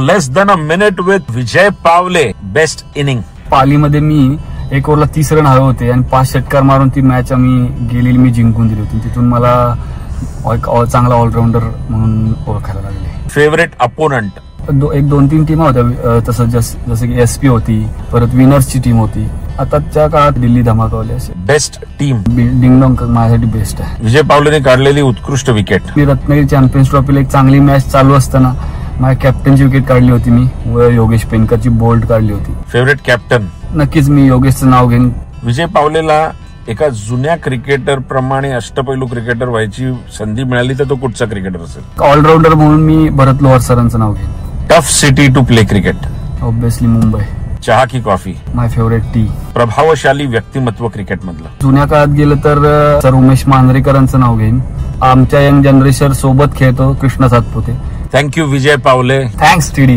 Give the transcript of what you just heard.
Less than a minute with Vijay Pawale best inning. पालीमध्ये मी एक ओव्हरला 30 run हवे होते आणि 5 षटकार मारून ती मॅच मी जिंकून दिली होती. तिथून मला एक चांगला ऑलराऊंडर म्हणून ओळखायला लागले. Favourite opponent? एक 2-3 टीम होत्या तसं जसं की SP होती, परत विनर्सची टीम होती. आताच्या काळात दिल्ली धमाकावली असे. Best team? डिंगडॉंग माझ्यासाठी बेस्ट आहे. विजय पावलेने काढलेली उत्कृष्ट विकेट? मी रत्नागिरी चॅम्पियन्स ट्रॉफीला एक चांगली मॅच चालू असताना माझ्या कॅप्टनची विकेट काढली होती मी व योगेश पेनकरची बोल्ड काढली होती. Favourite captain? नक्कीच मी योगेशचं नाव घेईन. विजय पावलेला एका जुन्या क्रिकेटर प्रमाणे अष्टपैलू क्रिकेटर व्हायची संधी मिळाली तर तो कुठचा क्रिकेटर असेल? ऑलराऊंडर म्हणून मी भरत लोहार सरांचं नाव घेईन. Tough city to play cricket? Obviously Mumbai. चहा की कॉफी? माय फेवरेट टी. प्रभावशाली व्यक्तिमत्व क्रिकेट मधलं? जुन्या काळात गेलं तर सर उमेश मांजरेकरांचं नाव घेईन. आमच्या यंग जनरेशन सोबत खेळतो कृष्णा सातपुते. थँक्यू विजय पावले. Thanks TD.